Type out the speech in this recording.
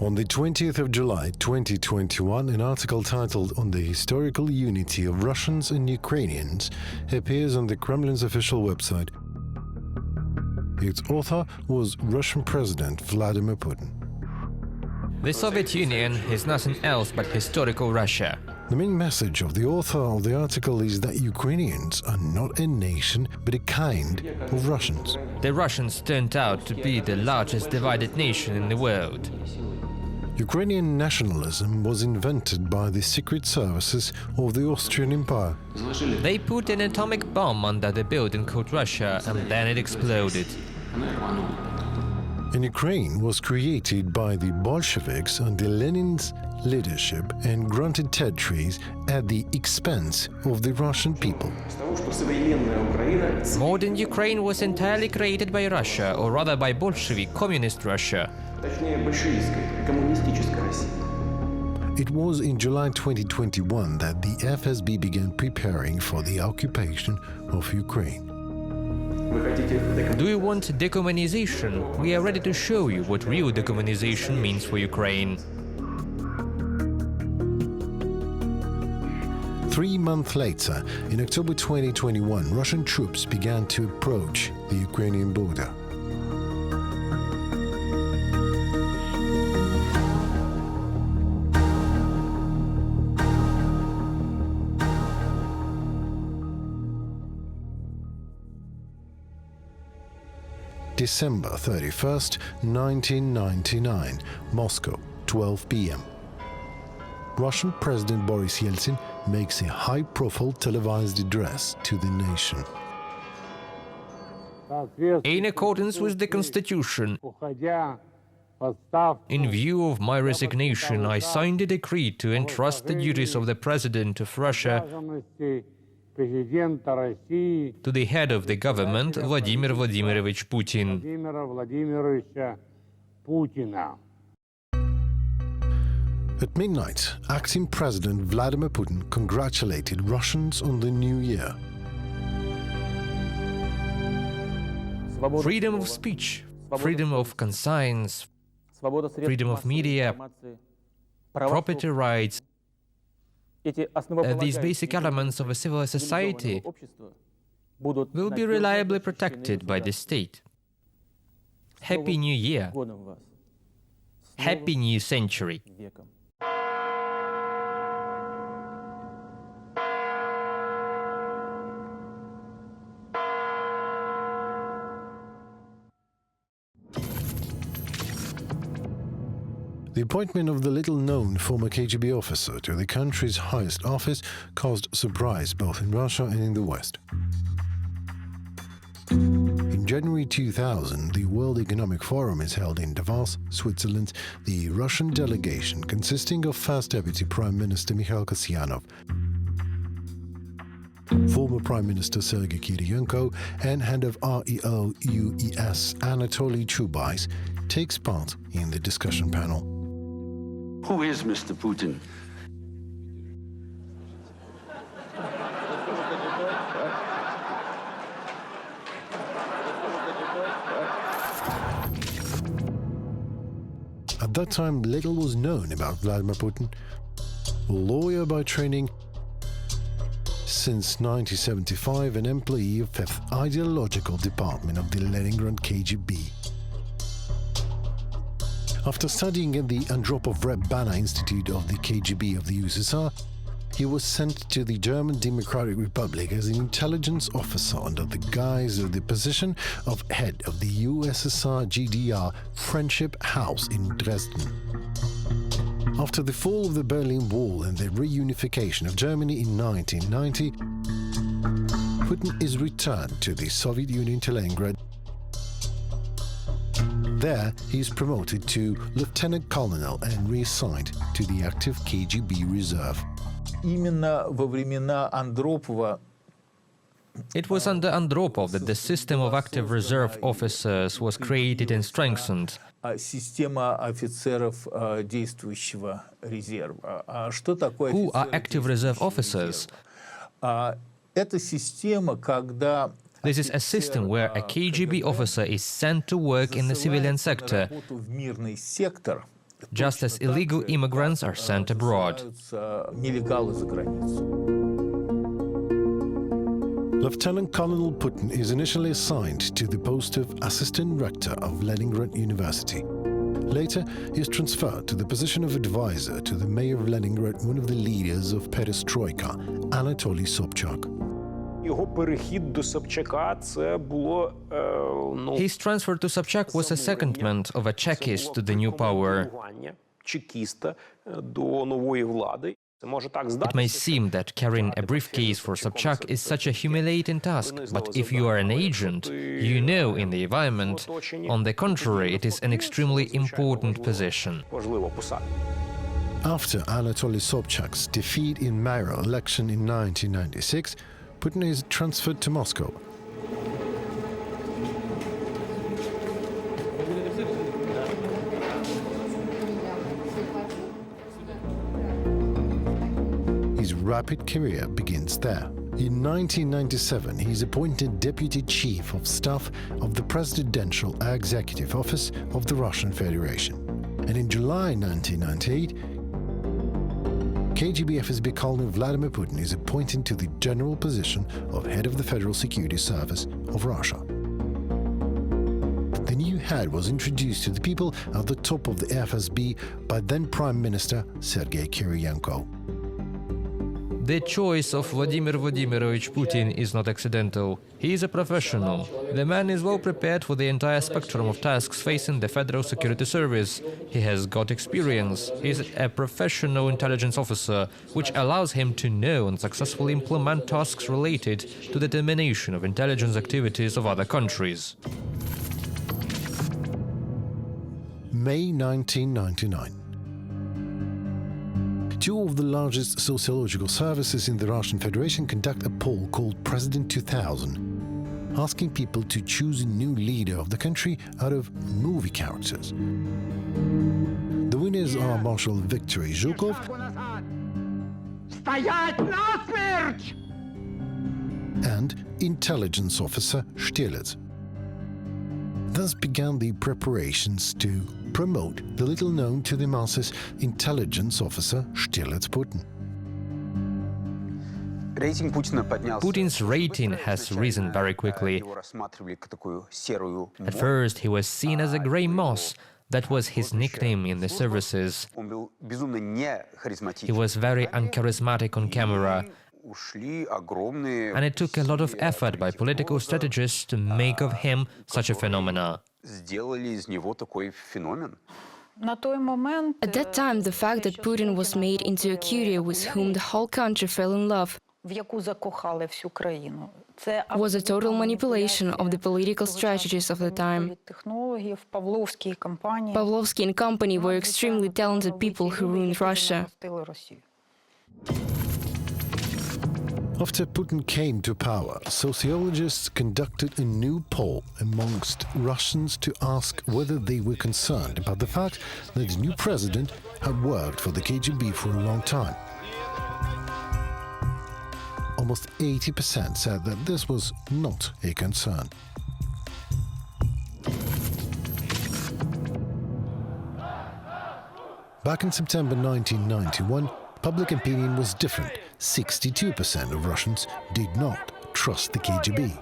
On the 20th of July 2021, an article titled "On the Historical Unity of Russians and Ukrainians" appears on the Kremlin's official website. Its author was Russian President Vladimir Putin. The Soviet Union is nothing else but historical Russia. The main message of the author of the article is that Ukrainians are not a nation, but a kind of Russians. The Russians turned out to be the largest divided nation in the world. Ukrainian nationalism was invented by the secret services of the Austrian Empire. They put an atomic bomb under the building called Russia, and then it exploded. And Ukraine was created by the Bolsheviks under Lenin's leadership and granted territories at the expense of the Russian people. Modern Ukraine was entirely created by Russia, or rather by Bolshevik communist Russia. It was in July 2021 that the FSB began preparing for the occupation of Ukraine. Do you want decommunization? We are ready to show you what real decommunization means for Ukraine. 3 months later, in October 2021, Russian troops began to approach the Ukrainian border. December 31st, 1999, Moscow, 12 p.m. Russian President Boris Yeltsin makes a high-profile televised address to the nation. In accordance with the Constitution, in view of my resignation, I signed a decree to entrust the duties of the President of Russia to the head of the government, Vladimir Vladimirovich Putin. At midnight, acting President Vladimir Putin congratulated Russians on the new year. Freedom of speech, freedom of conscience, freedom of media, property rights, these basic elements of a civil society will be reliably protected by the state. Happy New Year! Happy New Century! The appointment of the little-known former KGB officer to the country's highest office caused surprise both in Russia and in the West. In January 2000, the World Economic Forum is held in Davos, Switzerland. The Russian delegation, consisting of First Deputy Prime Minister Mikhail Kasyanov, former Prime Minister Serhii Hromenko, and head of REO-UES Anatoly Chubais, takes part in the discussion panel. Who is Mr. Putin? At that time, little was known about Vladimir Putin. A lawyer by training, since 1975 an employee of 5th Ideological Department of the Leningrad KGB. After studying at the Andropov-Reb-Bana Institute of the KGB of the USSR, he was sent to the German Democratic Republic as an intelligence officer under the guise of the position of head of the USSR GDR Friendship House in Dresden. After the fall of the Berlin Wall and the reunification of Germany in 1990, Putin is returned to the Soviet Union to Leningrad. There, he is promoted to lieutenant colonel and reassigned to the active KGB reserve. It was under Andropov that the system of active reserve officers was created and strengthened. Who are active reserve officers? This is a system where a KGB officer is sent to work in the civilian sector just as illegal immigrants are sent abroad. Lieutenant Colonel Putin is initially assigned to the post of Assistant Rector of Leningrad University. Later, he is transferred to the position of advisor to the mayor of Leningrad, one of the leaders of Perestroika, Anatoly Sobchak. His transfer to Sobchak was a secondment of a Chekist to the new power. It may seem that carrying a briefcase for Sobchak is such a humiliating task, but if you are an agent, you know in the environment, on the contrary, it is an extremely important position. After Anatoly Sobchak's defeat in mayoral election in 1996, Putin is transferred to Moscow. His rapid career begins there. In 1997, he is appointed Deputy Chief of Staff of the Presidential Executive Office of the Russian Federation. And in July 1998, KGB FSB Colonel Vladimir Putin is appointed to the general position of head of the Federal Security Service of Russia. The new head was introduced to the people at the top of the FSB by then Prime Minister Serhii Hromenko. The choice of Vladimir Vladimirovich Putin is not accidental. He is a professional. The man is well prepared for the entire spectrum of tasks facing the Federal Security Service. He has got experience. He is a professional intelligence officer, which allows him to know and successfully implement tasks related to the domination of intelligence activities of other countries. May 1999. Two of the largest sociological services in the Russian Federation conduct a poll called President 2000, asking people to choose a new leader of the country out of movie characters. The winners are Marshal Viktor Zhukov and intelligence officer Shtilets. Thus began the preparations to promote the little-known to the masses intelligence officer Shtilets Putin. Putin's rating has risen very quickly. At first, he was seen as a grey mouse. That was his nickname in the services. He was very uncharismatic on camera. And it took a lot of effort by political strategists to make of him such a phenomenon. At that time, the fact that Putin was made into a cutie with whom the whole country fell in love was a total manipulation of the political strategies of the time. Pavlovsky and company were extremely talented people who ruined Russia. After Putin came to power, sociologists conducted a new poll amongst Russians to ask whether they were concerned about the fact that the new president had worked for the KGB for a long time. Almost 80% said that this was not a concern. Back in September 1991, public opinion was different. 62% of Russians did not trust the KGB.